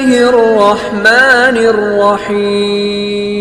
الله الرحمن الرحيم.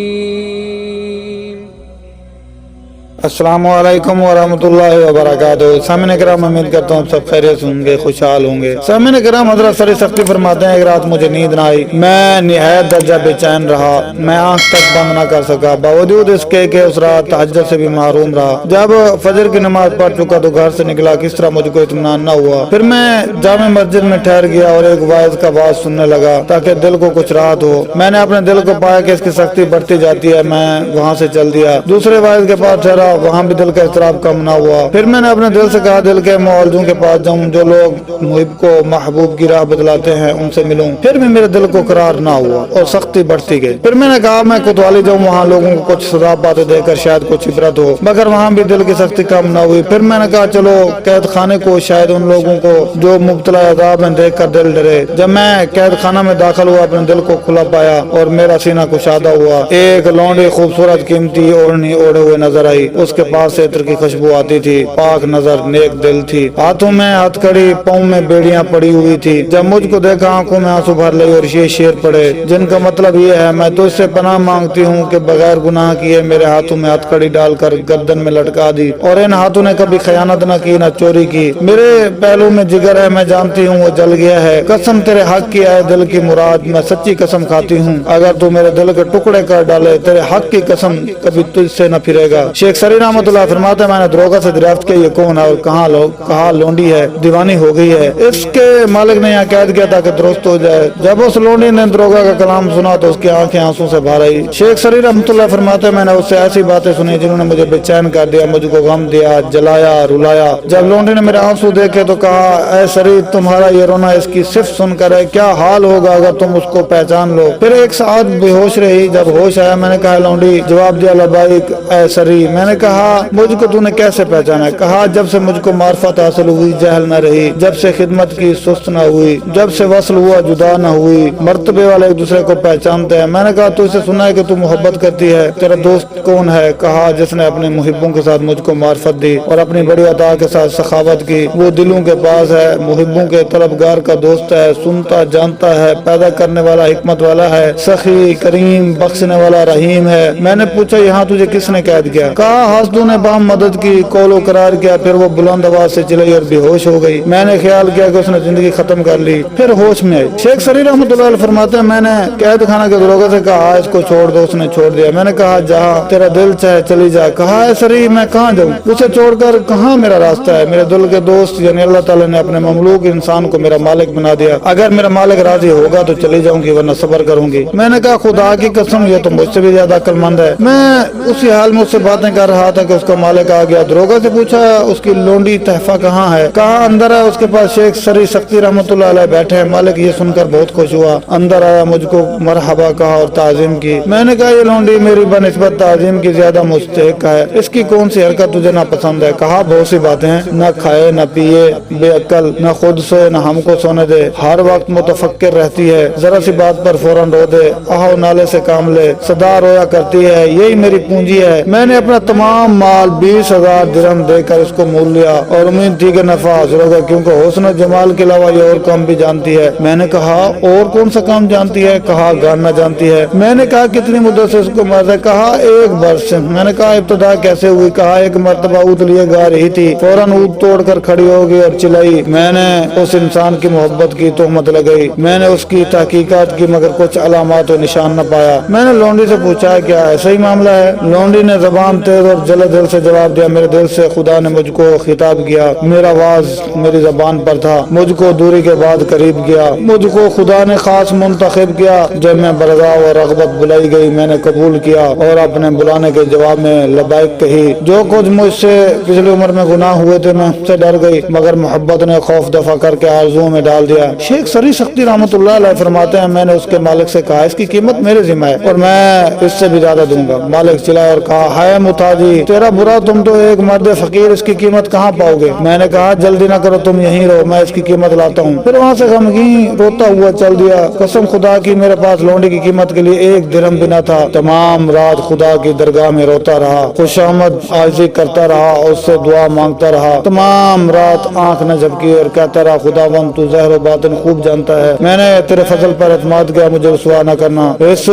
السلام علیکم ورحمۃ اللہ وبرکاتہ. سامعین کرام، امید کرتا ہوں سب خیریت ہوں گے، خوشحال ہوں گے. سامعین کرام، حضرت سر سختی فرماتے ہیں ایک رات مجھے نیند نہ آئی. میں نہایت درجہ بے چین رہا. میں آنکھ تک بند نہ کر سکا، باوجود اس کے کہ اس رات تہجد سے بھی محروم رہا. جب فجر کی نماز پڑھ چکا تو گھر سے نکلا، کس طرح مجھ کو اطمینان نہ ہوا. پھر میں جامع مسجد میں ٹھہر گیا اور ایک واعظ کا بات سننے لگا تاکہ دل کو کچھ راحت ہو. میں نے اپنے دل کو پایا کہ اس کی سختی بڑھتی جاتی ہے. میں وہاں سے چل دیا، دوسرے واعظ کے پاس ٹھہرا، وہاں بھی دل کا اضطراب کم نہ ہوا. پھر میں نے اپنے دل سے کہا دل کے معالجوں کے پاس جاؤں، جو لوگ محب کو محبوب کی راہ بتلاتے ہیں ان سے ملوں. پھر بھی میرے دل کو قرار نہ ہوا اور سختی بڑھتی گئی. پھر میں نے کہا میں کوتوالی جاؤں، وہاں لوگوں کو کچھ سزا پاتے دے کر شاید کچھ عبرت ہو، مگر وہاں بھی دل کی سختی کم نہ ہوئی. پھر میں نے کہا چلو قید خانے کو، شاید ان لوگوں کو جو مبتلا عذاب میں دیکھ کر دل ڈرے. جب میں قید خانہ میں داخل ہوا اپنے دل کو کھلا پایا اور میرا سینہ کشادہ ہوا. ایک لونڈی خوبصورت قیمتی اوڑھنی اوڑھے ہوئے نظر آئی. اس کے پاس سے عطر کی خوشبو آتی تھی، پاک نظر، نیک دل تھی. ہاتھوں میں ہتھ کڑی، پاؤں میں بیڑیاں پڑی ہوئی تھی. جب مجھ کو دیکھا آنکھوں میں آنسو بھر لئی اور یہ شعر پڑے جن کا مطلب یہ ہے میں تجھ سے پناہ مانگتی ہوں کہ بغیر گناہ کیے میرے ہاتھوں میں ہتھ کڑی ڈال کر گردن میں لٹکا دی، اور ان ہاتھوں نے کبھی خیانت نہ کی نہ چوری کی. میرے پہلو میں جگر ہے، میں جانتی ہوں وہ جل گیا ہے. قسم تیرے حق کی ہے دل کی مراد، میں سچی قسم کھاتی ہوں اگر تو میرے دل کے ٹکڑے کر ڈالے تیرے حق کی قسم کبھی تجھ سے نہ پھرے گا. شیخ سری رحمۃ اللہ فرماتے ہیں میں نے دروگا سے دریافت کیا یہ کون ہے اور کہاں لونڈی ہے، دیوانی ہو گئی ہے، اس کے مالک نے یہاں قید کیا تاکہ درست ہو جائے. جب اس لونڈی نے دروگا کا کلام سنا تو اس کی آنکھیں آنسو سے بھر آئی. شیخ سری رحمۃ اللہ فرماتے ہیں میں نے اس سے ایسی باتیں سنی جنہوں نے مجھے بے چین کر دیا، مجھ کو غم دیا، جلایا، رلایا. جب لونڈی نے میرے آنسو دیکھے تو کہا اے سری تمہارا یہ رونا اس کی صفت سن کر ہے، کیا حال ہوگا اگر تم اس کو پہچان لو. پھر ایک ساعت بے ہوش رہی. جب ہوش آیا میں نے کہا لونڈی. جواب دیا لبیک اے سری. میں نے کہا مجھ کو تو نے کیسے پہچانا؟ کہا جب سے مجھ کو معرفت حاصل ہوئی جہل نہ رہی، جب سے خدمت کی سست نہ ہوئی، جب سے وصل ہوا جدا نہ ہوئی. مرتبے والے ایک دوسرے کو پہچانتے ہیں. میں نے کہا تو اسے سنا ہے کہ تو محبت کرتی ہے، تیرا دوست کون ہے؟ کہا جس نے اپنے محبوں کے ساتھ مجھ کو معرفت دی اور اپنی بڑی عطا کے ساتھ سخاوت کی. وہ دلوں کے پاس ہے، محبوں کے طلبگار کا دوست ہے، سنتا جانتا ہے، پیدا کرنے والا حکمت والا ہے، سخی کریم بخشنے والا رحیم ہے. میں نے پوچھا یہاں تجھے کس نے قید کیا؟ کہا حاسدوں نے باہم مدد کی، قول و قرار کیا. پھر وہ بلند آواز سے چلی اور بے ہوش ہو گئی. میں نے خیال کیا کہ اس نے زندگی ختم کر لی، پھر ہوش میں آئی. شیخ سری رحمۃ اللہ علیہ فرماتے ہیں میں نے قید خانہ کے دروگے سے کہا اس کو چھوڑ دو. اس نے چھوڑ دیا. میں نے کہا جہاں تیرا دل چاہے چلی جا. کہا اے سری میں کہاں جاؤں؟ اسے چھوڑ کر کہاں میرا راستہ ہے؟ میرے دل کے دوست یعنی اللہ تعالیٰ نے اپنے مملوک انسان کو میرا مالک بنا دیا. اگر میرا مالک راضی ہوگا تو چلی جاؤں گی ورنہ صبر کروں گی. میں نے کہا خدا کی قسم یہ تو مجھ سے بھی زیادہ عقل مند ہے. میں اسی حال میں اس سے باتیں کر رہا تھا کہ اس کا مالک آ گیا. دروگا سے پوچھا اس کی لونڈی تحفہ کہاں ہے؟ کہا اندر ہے، اس کے پاس شیخ سری سختی رحمۃ اللہ علیہ بیٹھے ہیں. مالک یہ سن کر بہت خوش ہوا، اندر آیا، مجھ کو مرحبا کہا اور تعظیم کی. میں نے کہا یہ لونڈی میری بنسبت تعظیم کی زیادہ مستحق ہے، اس کی کون سی حرکت تجھے ناپسند ہے؟ کہا بہت سی باتیں ہیں، نہ کھائے نہ پیے، بے عقل، نہ خود سوئے نہ ہم کو سونے دے، ہر وقت متفکر رہتی ہے، ذرا سی بات پر فوراً رو دے، آہو نالے سے کام لے، صدا رویا کرتی ہے، یہی میری پونجی ہے. میں نے اپنا تمام مال 20,000 درہم دے کر اس کو مول لیا اور امید تھی کہ نفع حاصل ہوگا کیونکہ حسن و جمال کے علاوہ یہ اور کام بھی جانتی ہے. میں نے کہا اور کون سا کام جانتی ہے؟ کہا گانا جانتی ہے. میں نے کہا کتنی مدت سے اس کو مرض ہے؟ کہا 1 برس سے. میں نے کہا ابتدا کیسے ہوئی؟ کہا ایک مرتبہ اود لیے گا رہی تھی، فوراً اود توڑ کر کھڑی ہو گئی اور چلائی. میں نے اس انسان کی محبت کی تہمت لگائی. میں نے اس کی تحقیقات کی مگر کچھ علامات و نشان نہ پایا. میں نے لونڈی سے پوچھا کیا ایسا ہی معاملہ ہے؟ لونڈی نے زبان تیز اور جلد دل سے جواب دیا میرے دل سے خدا نے مجھ کو خطاب کیا، میرا آواز میری زبان پر تھا، مجھ کو دوری کے بعد قریب کیا، مجھ کو خدا نے خاص منتخب کیا. جب میں برضا و رغبت بلائی گئی میں نے قبول کیا اور اپنے بلانے کے جواب میں لبیک کہی. جو کچھ مجھ سے پچھلی عمر میں گناہ ہوئے تھے میں سے ڈر گئی مگر محبت نے خوف دفع کر کے آرزوؤں میں ڈال دیا. شیخ سری سختی رحمۃ اللہ علیہ فرماتے ہیں میں نے اس کے مالک سے کہا اس کی قیمت میرے ذمہ ہے اور میں اس سے بھی زیادہ دوں گا. مالک چلا اور کہا ہے متاجر دی تیرا برا تم تو ایک مرد فقیر اس کی قیمت کہاں پاؤ گے؟ میں نے کہا جلدی نہ کرو تم یہیں رہو میں اس کی قیمت لاتا ہوں۔ پھر وہاں سے غمگین روتا ہوا چل دیا۔ قسم خدا کی میرے پاس لونڈی کی قیمت کے لیے ایک درہم بھی نہ تھا۔ تمام رات خدا کی درگاہ میں روتا رہا، خوش آمد عاجزی کرتا رہا اور اس سے دعا مانگتا رہا۔ تمام رات آنکھ نہ جھپکی اور کہتا رہا خداوند تو ظاہر و باطن خوب جانتا ہے، میں نے تیرے فضل پر اعتماد کیا، مجھے رسوا نہ کرنا، اس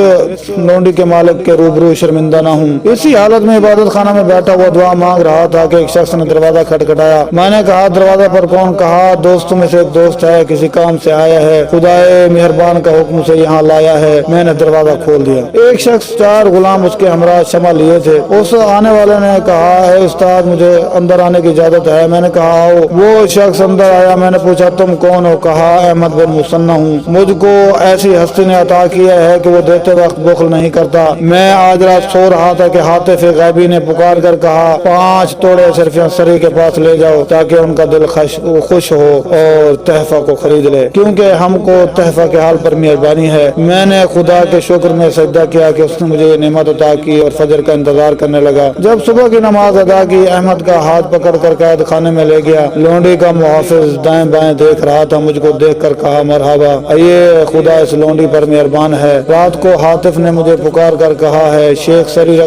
لونڈی کے مالک کے روبرو شرمندہ نہ ہوں۔ اسی حالت میں عبادت خانہ میں بیٹھا ہوا دعا مانگ رہا تھا کہ ایک شخص نے دروازہ کھٹکھٹایا۔ میں نے کہا دروازہ پر کون؟ کہا دوستوں میں سے ایک دوست ہے، کسی کام سے آیا ہے، خدائے مہربان کا حکم سے یہاں لایا ہے۔ میں نے دروازہ کھول دیا۔ ایک شخص 4 غلام اس کے ہمراہ شمع لیے تھے۔ اس آنے والے نے کہا ہے استاد مجھے اندر آنے کی اجازت ہے؟ میں نے کہا آؤ۔ وہ شخص اندر آیا۔ میں نے پوچھا تم کون ہو؟ کہا احمد بن مسنہ ہوں، مجھ کو ایسی ہستی نے عطا کیا ہے کہ وہ دیتے وقت بخل نہیں کرتا۔ میں آج رات سو رہا تھا کہ حاطف غیبی نے پکار کر کہا 5 توڑے صرفیاں سری کے پاس لے جاؤ تاکہ ان کا دل خوش ہو اور تحفہ کو خرید لے، کیونکہ ہم کو تحفہ کے حال پر مہربانی ہے۔ میں نے خدا کے شکر میں سجدہ کیا کہ اس نے مجھے یہ نعمت عطا کی اور فجر کا انتظار کرنے لگا۔ جب صبح کی نماز ادا کی احمد کا ہاتھ پکڑ کر قید خانے میں لے گیا۔ لونڈی کا محافظ دائیں بائیں دیکھ رہا تھا، مجھ کو دیکھ کر کہا مرحبا، یہ خدا اس لونڈی پر مہربان ہے۔ رات کو حاطف نے مجھے پکار کر کہا ہے شیخ سری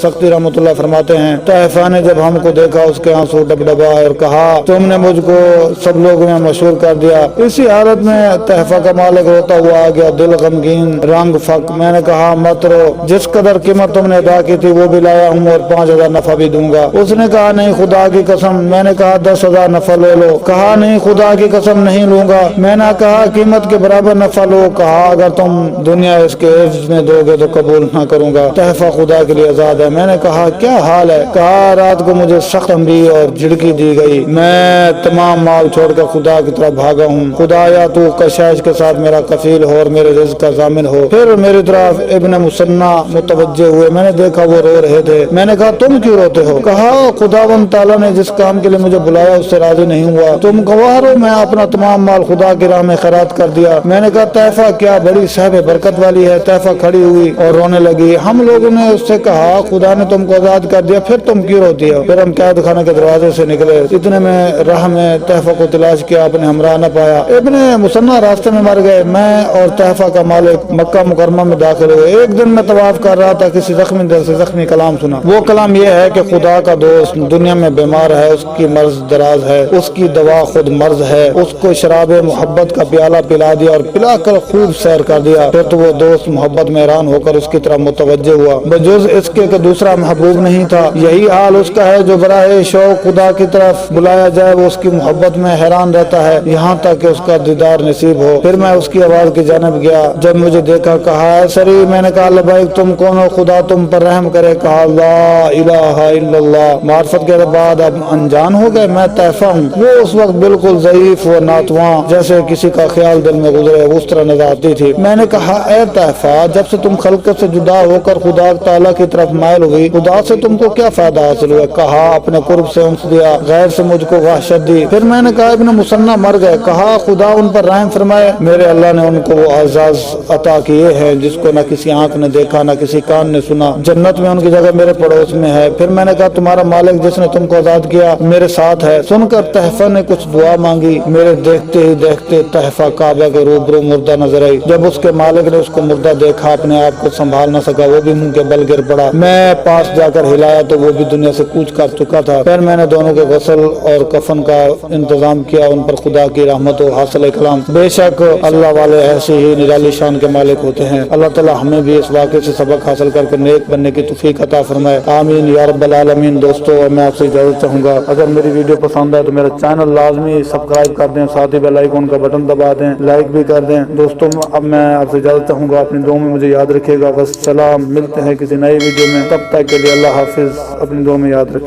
سختی رحمۃ اللہ فرماتے ہیں طائفہ نے جب ہم کو دیکھا اس کے آنسو ڈبڈبائے اور کہا تم نے مجھ کو سب لوگوں میں مشہور کر دیا۔ اسی حالت میں طائفہ کا مالک روتا ہوا آ گیا، دل غمگین رنگ فک۔ میں نے کہا مت رو، جس قدر قیمت تم نے ادا کی تھی وہ بھی لایا ہوں اور 5000 نفع بھی دوں گا۔ اس نے کہا نہیں خدا کی قسم۔ میں نے کہا 10,000 نفع لے لو۔ کہا نہیں خدا کی قسم نہیں لوں گا۔ میں نے کہا قیمت کے برابر نفع لو۔ کہا اگر تم دنیا اس کے عوض میں دو گے تو قبول نہ کروں گا، تحفہ خدا کے لیے آزاد ہے۔ میں نے کہا کیا حال ہے؟ کہا رات کو مجھے سخت تنبیہ اور جھڑکی دی گئی، میں تمام مال چھوڑ کر خدا کی طرف بھاگا ہوں۔ خدایا تو کشائش کے ساتھ میرا کفیل ہو اور میرے رزق کا ضامن ہو۔ پھر میری طرف ابن مسنہ متوجہ ہوئے، میں نے دیکھا وہ رو رہے تھے۔ میں نے کہا تم کیوں روتے ہو؟ کہا خداوند تعالیٰ نے جس کام کے لیے مجھے بلایا اس سے راضی نہیں ہوا، تم گواہ ہو میں اپنا تمام مال خدا کی راہ میں خیرات کر دیا۔ میں نے کہا طائفہ کیا بڑی صاحب برکت والی ہے؟ طائفہ کھڑی ہوئی اور رونے لگی۔ ہم لوگوں نے اس سے کہا خدا نے تم کو آزاد کر دیا، پھر تم کیوں روتی ہو؟ پھر ہم قید خانے کے دروازے سے نکلے، اتنے میں راہ میں طائفہ کو تلاش کیا، اپنے ہمراہ نہ پایا۔ ابن مسنہ راستے میں مر گئے۔ میں اور طائفہ کا مالک مکہ مکرمہ میں داخل ہوئے۔ ایک دن میں طواف کر رہا تھا، کسی زخمی دل سے زخمی کلام سنا۔ وہ کلام یہ ہے کہ خدا کا دوست دنیا میں بیمار ہے، اس کی مرض دراز ہے، اس کی دوا خود مرض ہے، اس کو شراب محبت کا پیالہ پلا دیا اور پلا کر خوب سیر کر دیا۔ پھر تو وہ دوست محبت میں حیران ہو کر اس کی طرف متوجہ ہوا، بجز اس کے کہ دوسرا محبوب نہیں تھا۔ یہی حال اس کا ہے جو براہ شوق خدا کی طرف بلایا جائے وہ اس کی محبت میں حیران رہتا ہے یہاں تک کہ اس کا دیدار نصیب ہو۔ پھر میں اس کی آواز کی جانب گیا، جب مجھے دیکھا کہا اے سری۔ میں نے کہا لبیک، تم کون ہو؟ خدا تم پر رحم کرے۔ کہا لا الہ الا اللہ۔ معرفت کے بعد اب انجان ہو گئے، میں طائفہ ہوں۔ وہ اس وقت بالکل ضعیف و ناتواں جیسے کسی کا خیال دل میں گزرے اس طرح نظر آتی تھی۔ میں نے کہا اے طائفہ، جب سے تم خلقت سے جدا ہو کر خدا تعالیٰ کی طرف مائل ہوئی، خدا سے تم کو کیا فائدہ حاصل ہوا؟ کہا اپنے قرب سے انس دیا، غیر سے مجھ کو وحشت دی۔ پھر میں نے کہا ابن مسنہ مر گئے۔ کہا خدا ان پر رحم فرمائے، میرے اللہ نے ان کو وہ اعزاز عطا کیے ہیں جس کو نہ کسی آنکھ نے دیکھا نہ کسی کان نے سنا، جنت میں ان کی جگہ میرے پڑوس میں ہے۔ پھر میں نے کہا تمہارا مالک جس نے تم کو آزاد کیا میرے ساتھ ہے۔ سن کر طائفہ نے کچھ دعا مانگی۔ میرے دیکھتے ہی دیکھتے طائفہ کعبہ کے روبرو مردہ نظر آئی۔ جب اس کے مالک نے اس کو مردہ دیکھا اپنے آپ کو سنبھال نہ سکا، وہ بھی منہ کے بل گر پڑا۔ میں پاس جا کر ہلایا تو وہ بھی دنیا سے کوچ کر چکا تھا۔ پھر میں نے دونوں کے غسل اور کفن کا انتظام کیا، ان پر خدا کی رحمت و حاصل کلام۔ بے شک اللہ والے ایسے ہی نرالی شان کے مالک ہوتے ہیں۔ اللہ تعالی ہمیں بھی اس واقعے سے سبق حاصل کر کے نیک بننے کی توفیق عطا فرمائے، آمین یا رب العالمین۔ دوستو میں آپ سے اجازت چاہوں گا، اگر میری ویڈیو پسند ہے تو میرا چینل لازمی سبسکرائب کر دیں، ساتھ ہی بیل آئیکن کا بٹن دبا دیں، لائک بھی کر دیں۔ دوستو اب میں آپ سے اجازت چاہوں گا، اپنی دعاؤں میں مجھے یاد رکھیے گا۔ بس سلام، ملتے ہیں کسی نئی ویڈیو میں، تب تک کے لیے اللہ حافظ، اپنی دعاؤں میں یاد رکھیے۔